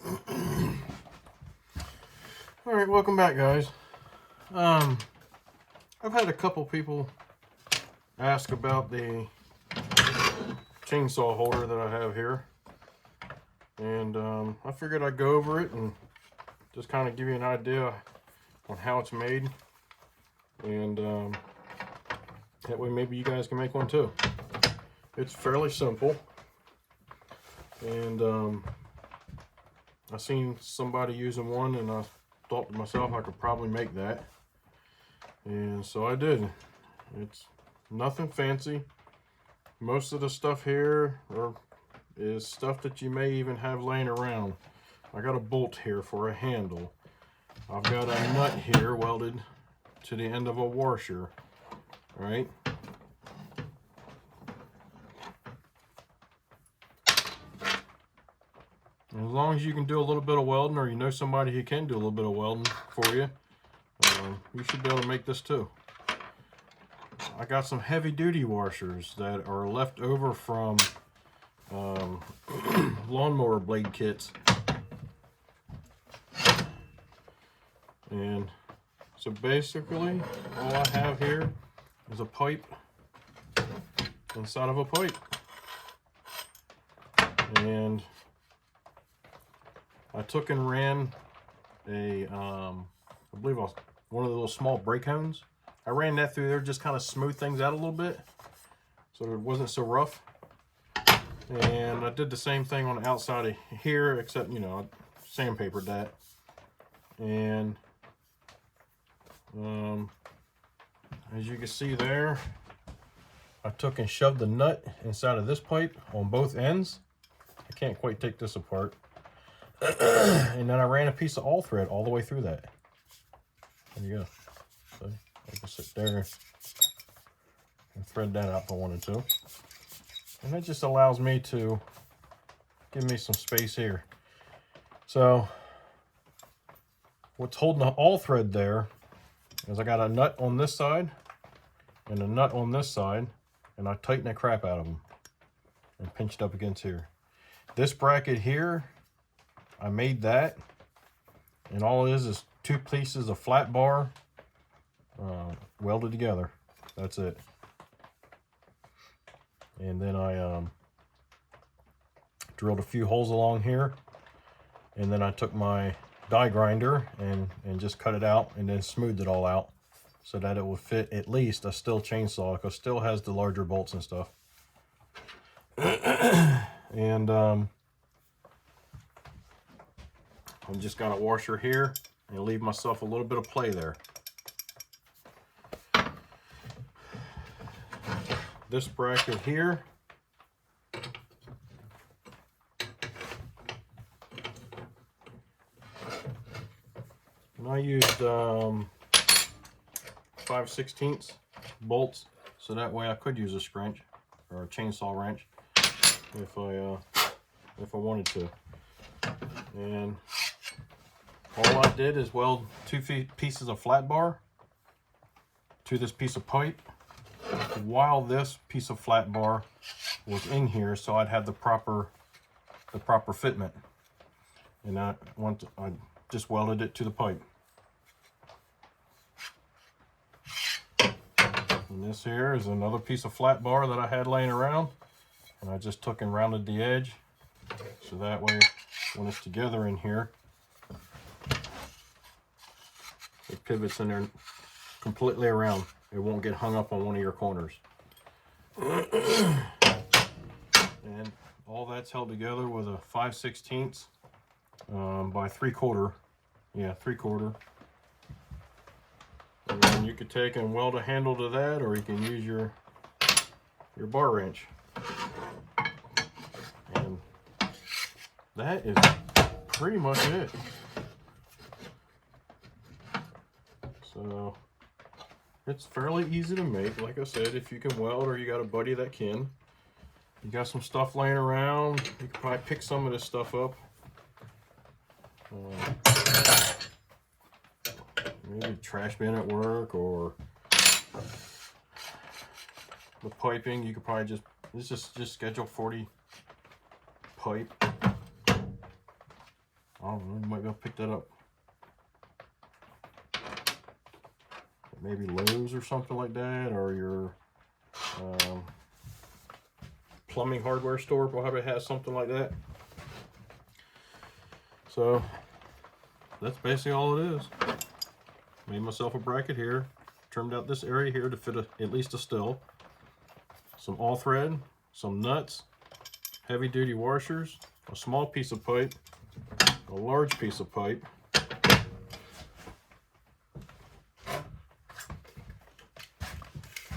All right, welcome back, guys. I've had a couple people ask about the chainsaw holder that I have here, and I figured I'd go over it and just kind of give you an idea on how it's made, and that way maybe you guys can make one too. It's fairly simple, and I seen somebody using one, and I thought to myself I could probably make that, and so I did. It's nothing fancy. Most of the stuff here is stuff that you may even have laying around. I got a bolt here for a handle. I've got a nut here welded to the end of a washer. All right. As long as you can do a little bit of welding, or you know somebody who can do a little bit of welding for you, you should be able to make this too. I got some heavy duty washers that are left over from lawnmower blade kits. And so basically all I have here is a pipe inside of a pipe. And I took and ran a, I believe one of the little small brake hones. I ran that through there, just kind of smooth things out a little bit so that it wasn't so rough. And I did the same thing on the outside of here, except, you know, I sandpapered that. And as you can see there, I took and shoved the nut inside of this pipe on both ends. I can't quite take this apart. And then I ran a piece of all thread all the way through that. There you go. So I can sit there and thread that out if I wanted to. And that just allows me to give me some space here. So what's holding the all thread there is I got a nut on this side and a nut on this side, and I tighten the crap out of them and pinch it up against here. This bracket here, I made that, and all it is two pieces of flat bar welded together. That's it. And then I drilled a few holes along here, and then I took my die grinder and just cut it out and then smoothed it all out so that it would fit at least a steel chainsaw, because it still has the larger bolts and stuff. And I'm just got a washer here and leave myself a little bit of play there. This bracket here, and I used 5/16 bolts, so that way I could use a wrench or a chainsaw wrench if I wanted to. And all I did is weld two pieces of flat bar to this piece of pipe while this piece of flat bar was in here, so I'd have the proper fitment. And I just welded it to the pipe. And this here is another piece of flat bar that I had laying around, and I just took and rounded the edge, so that way when it's together in here, it pivots in there completely around. It won't get hung up on one of your corners. And all that's held together with a 5/16 by 3/4. Yeah, 3/4. And then you could take and weld a handle to that, or you can use your bar wrench. And that is pretty much it. So it's fairly easy to make. Like I said, if you can weld or you got a buddy that can. You got some stuff laying around, you can probably pick some of this stuff up. Maybe trash bin at work, or the piping. You could probably just, this is just schedule 40 pipe. I don't know, you might be able to pick that up. Maybe Lowe's or something like that, or your plumbing hardware store probably has something like that. So that's basically all it is. Made myself a bracket here, trimmed out this area here to fit at least a still, some all thread, some nuts, heavy duty washers, a small piece of pipe, a large piece of pipe,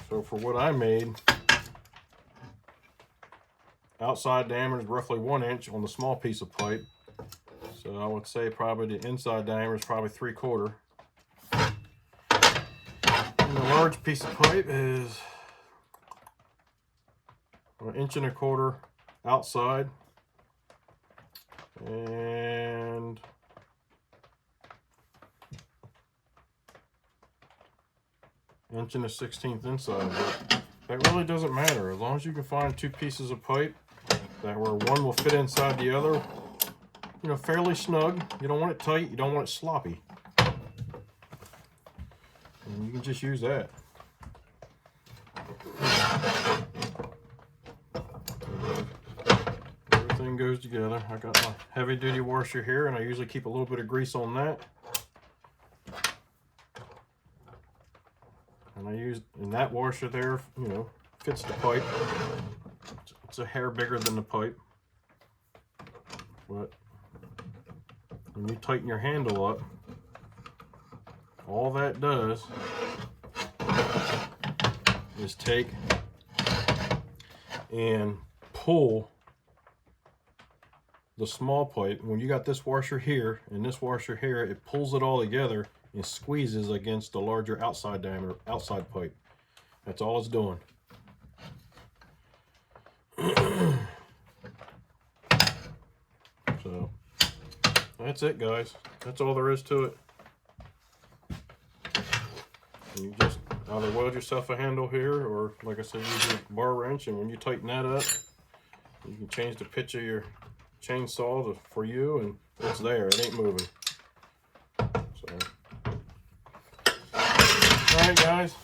so for what I made, outside diameter is roughly 1 inch on the small piece of pipe. So I would say probably the inside diameter is probably 3/4. And the large piece of pipe is 1.25 inches outside and 1.16 inches inside. But that really doesn't matter as long as you can find 2 pieces of pipe that where one will fit inside the other, you know, fairly snug. You don't want it tight, you don't want it sloppy. And you can just use that. Everything goes together. I got my heavy duty washer here, and I usually keep a little bit of grease on that. And I use, and that washer there, you know, fits the pipe. It's a hair bigger than the pipe. But when you tighten your handle up, all that does is take and pull the small pipe. When you got this washer here and this washer here, it pulls it all together and squeezes against the larger outside diameter outside pipe. That's all it's doing. So that's it, guys. That's all there is to it. You just either weld yourself a handle here, or like I said, use your bar wrench, and when you tighten that up, you can change the pitch of your chainsaw for you, and it's there. It ain't moving. So, all right, guys.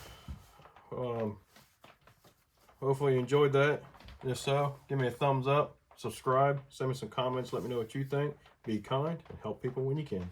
Hopefully you enjoyed that. If so, give me a thumbs up, subscribe, send me some comments, let me know what you think. Be kind and help people when you can.